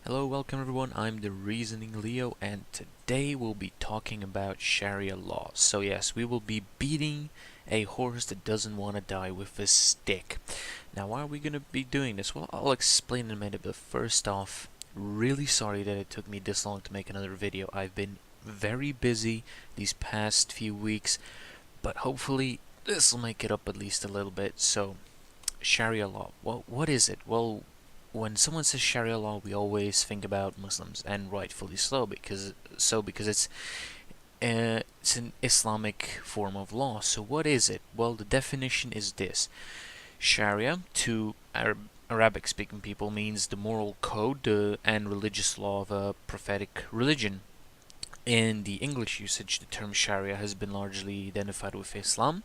Hello, welcome everyone. I'm the Reasoning Leo, and today we'll be talking about Sharia law. So yes, we will be beating a horse that doesn't want to die with a stick. Now, why are we going to be doing this? Well, I'll explain in a minute, but first off, really sorry that it took me this long to make another video. I've been very busy these past few weeks, but hopefully this will make it up at least a little bit. So, Sharia law. Well, what is it? Well, when someone says Sharia law, we always think about Muslims, and rightfully so, because it's an Islamic form of law. So what is it? Well, the definition is this: Sharia, to Arabic-speaking people, means the moral code and religious law of a prophetic religion. In the English usage, the term Sharia has been largely identified with Islam.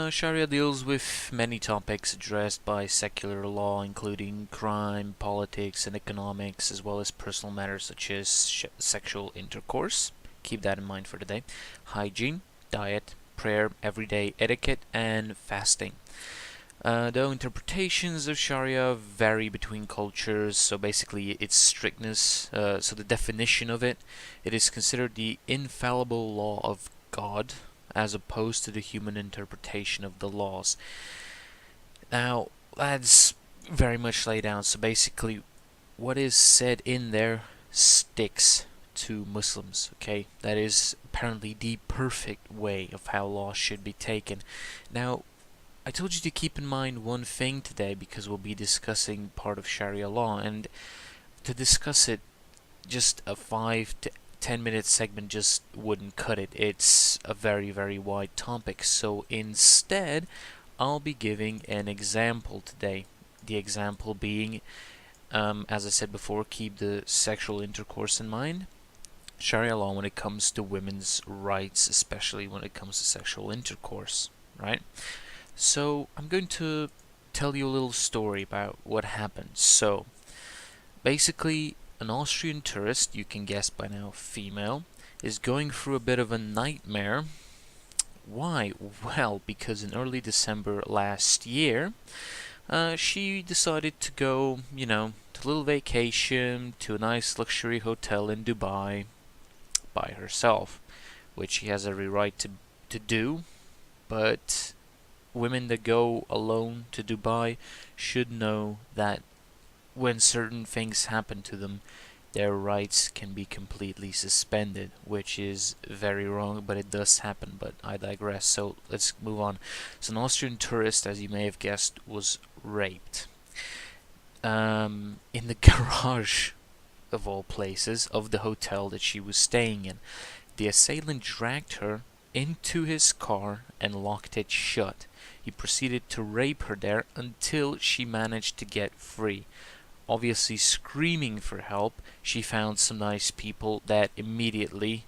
Sharia deals with many topics addressed by secular law, including crime, politics, and economics, as well as personal matters such as sexual intercourse. Keep that in mind for today. Hygiene, diet, prayer, everyday etiquette, and fasting. Though interpretations of Sharia vary between cultures, so basically its strictness, so the definition of it is considered the infallible law of God, as opposed to the human interpretation of the laws. Now, that's very much laid down, so basically what is said in there sticks to Muslims, okay? That is apparently the perfect way of how law should be taken. Now, I told you to keep in mind one thing today, because we'll be discussing part of Sharia law, and to discuss it, just a 5 to 10-minute segment just wouldn't cut it. It's a very, very wide topic. So instead, I'll be giving an example today. The example being, as I said before, keep the sexual intercourse in mind. Sharia law when it comes to women's rights, especially when it comes to sexual intercourse, right? So I'm going to tell you a little story about what happened. So basically, an Austrian tourist, you can guess by now female, is going through a bit of a nightmare. Why? Well, because in early December last year, she decided to go, to a little vacation to a nice luxury hotel in Dubai by herself, which she has every right to do, but women that go alone to Dubai should know that when certain things happen to them, their rights can be completely suspended, which is very wrong, but it does happen. But I digress, so let's move on. So an Austrian tourist, as you may have guessed, was raped in the garage, of all places, of the hotel that she was staying in. The assailant dragged her into his car and locked it shut. He proceeded to rape her there until she managed to get free. Obviously screaming for help, she found some nice people that immediately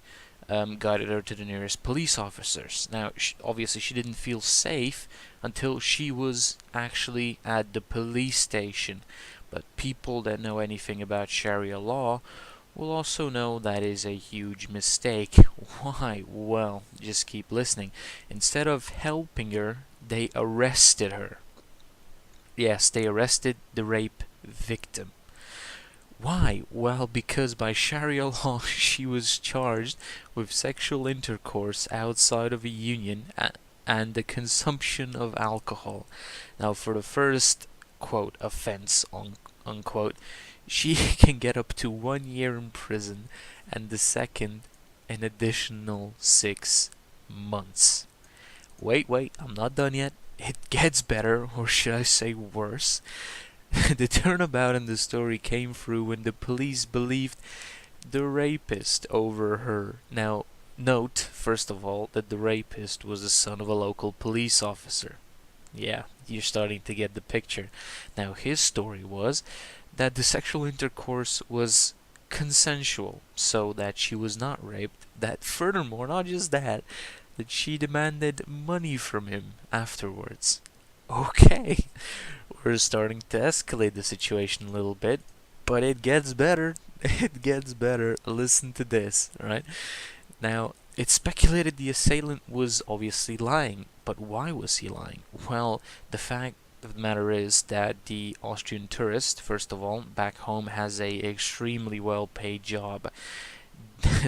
guided her to the nearest police officers. Now, obviously she didn't feel safe until she was actually at the police station. But people that know anything about Sharia law will also know that is a huge mistake. Why? Well, just keep listening. Instead of helping her, they arrested her. Yes, they arrested the rape victim. Why? Well, because by Sharia law she was charged with sexual intercourse outside of a union and the consumption of alcohol. Now, for the first, quote, offense, unquote, she can get up to 1 year in prison, and the second, an additional 6 months. Wait, I'm not done yet. It gets better, or should I say worse. The turnabout in the story came through when the police believed the rapist over her. Now, note, first of all, that the rapist was the son of a local police officer. Yeah, you're starting to get the picture. Now, his story was that the sexual intercourse was consensual, so that she was not raped. That furthermore, not just that she demanded money from him afterwards. Okay, we're starting to escalate the situation a little bit, but it gets better. It gets better. Listen to this, right? Now, it's speculated the assailant was obviously lying, but why was he lying? Well, the fact of the matter is that the Austrian tourist, first of all, back home has a extremely well-paid job.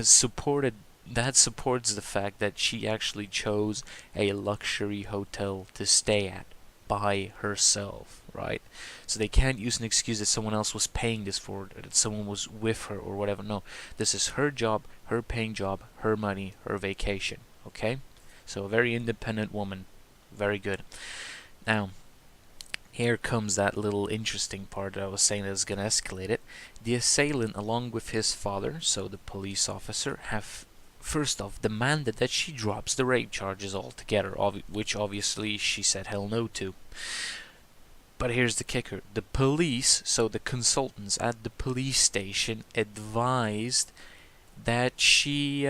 supported that supports the fact that she actually chose a luxury hotel to stay at by herself, right? So they can't use an excuse that someone else was paying this for, that someone was with her or whatever. No, this is her job, her paying job, her money, her vacation, okay? So a very independent woman. Very good. Now, here comes that little interesting part that I was saying that is going to escalate it. The assailant, along with his father, so the police officer, have first off demanded that she drops the rape charges altogether, which obviously she said hell no to. But here's the kicker. The police, so the consultants at the police station, advised that she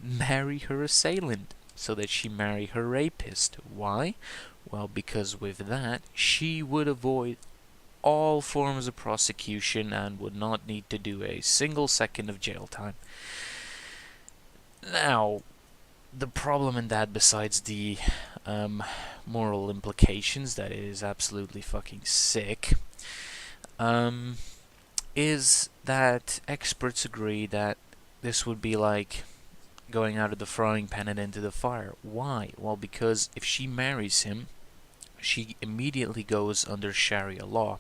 marry her assailant, so that she marry her rapist. Why? Well, because with that, she would avoid all forms of prosecution and would not need to do a single second of jail time. Now, the problem in that, besides the moral implications, that it is absolutely fucking sick, is that experts agree that this would be like going out of the frying pan and into the fire. Why? Well, because if she marries him, she immediately goes under Sharia law.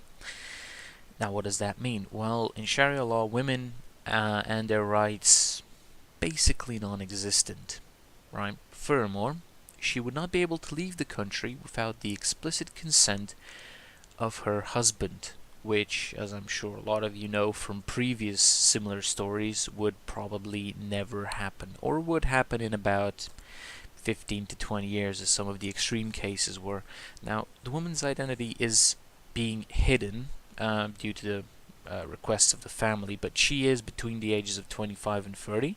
Now, what does that mean? Well, in Sharia law, women and their rights basically non-existent, right? Furthermore, she would not be able to leave the country without the explicit consent of her husband, which, as I'm sure a lot of you know from previous similar stories, would probably never happen, or would happen in about 15 to 20 years, as some of the extreme cases were. Now, the woman's identity is being hidden due to the requests of the family, but she is between the ages of 25 and 30.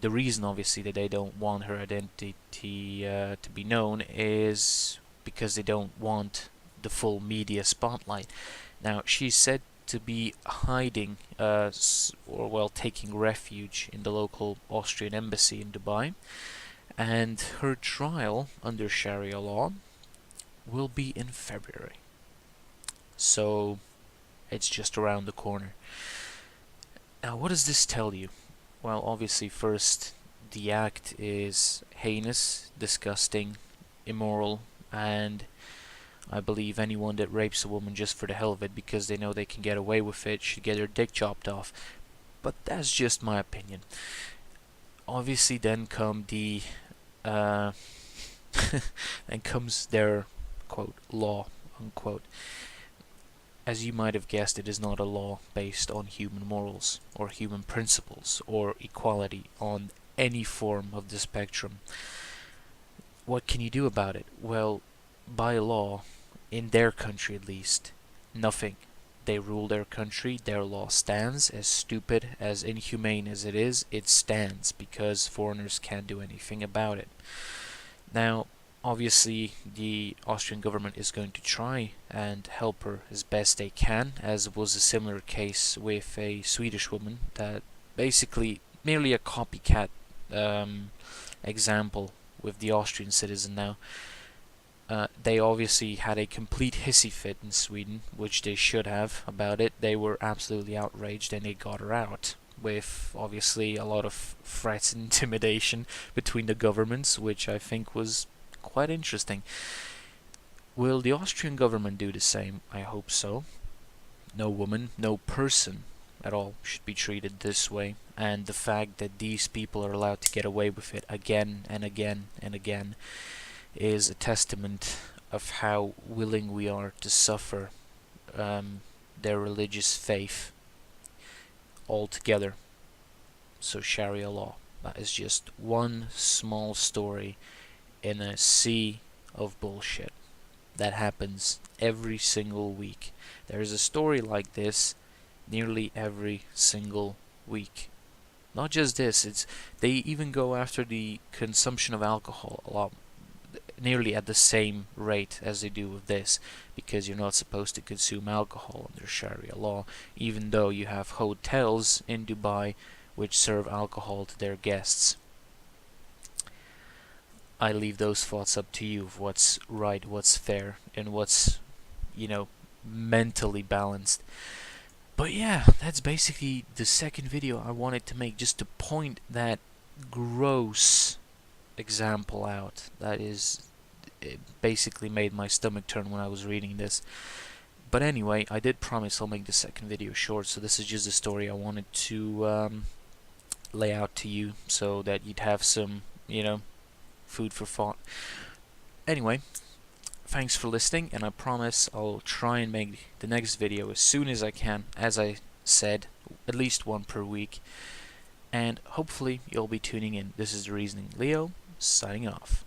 The reason, obviously, that they don't want her identity to be known is because they don't want the full media spotlight. Now, she's said to be hiding, taking refuge in the local Austrian embassy in Dubai, and her trial under Sharia law will be in February. So, it's just around the corner. Now, what does this tell you? Well, obviously, first, the act is heinous, disgusting, immoral, and I believe anyone that rapes a woman just for the hell of it because they know they can get away with it should get their dick chopped off. But that's just my opinion. Obviously, then come the then comes their quote law unquote. As you might have guessed, it is not a law based on human morals or human principles or equality on any form of the spectrum. What can you do about it? Well, by law, in their country at least, nothing. They rule their country, their law stands. As stupid, as inhumane as it is, it stands because foreigners can't do anything about it. Now, obviously, the Austrian government is going to try and help her as best they can, as was a similar case with a Swedish woman that basically merely a copycat example with the Austrian citizen now. They obviously had a complete hissy fit in Sweden, which they should have about it. They were absolutely outraged and they got her out, with obviously a lot of threats and intimidation between the governments, which I think was quite interesting. Will the Austrian government do the same? I hope so. No woman, no person at all should be treated this way, and the fact that these people are allowed to get away with it again and again and again is a testament of how willing we are to suffer their religious faith altogether. So Sharia law, that is just one small story in a sea of bullshit that happens every single week. There is a story like this nearly every single week. Not just this, they even go after the consumption of alcohol a lot, nearly at the same rate as they do with this, because you're not supposed to consume alcohol under Sharia law, even though you have hotels in Dubai which serve alcohol to their guests. I leave those thoughts up to you of what's right, what's fair, and what's, mentally balanced. But yeah, that's basically the second video I wanted to make, just to point that gross example out. That is, it basically made my stomach turn when I was reading this. But anyway, I did promise I'll make the second video short, so this is just a story I wanted to lay out to you so that you'd have some, food for thought. Anyway, thanks for listening, and I promise I'll try and make the next video as soon as I can, as I said, at least one per week, and hopefully you'll be tuning in. This is The Reasoning Leo, signing off.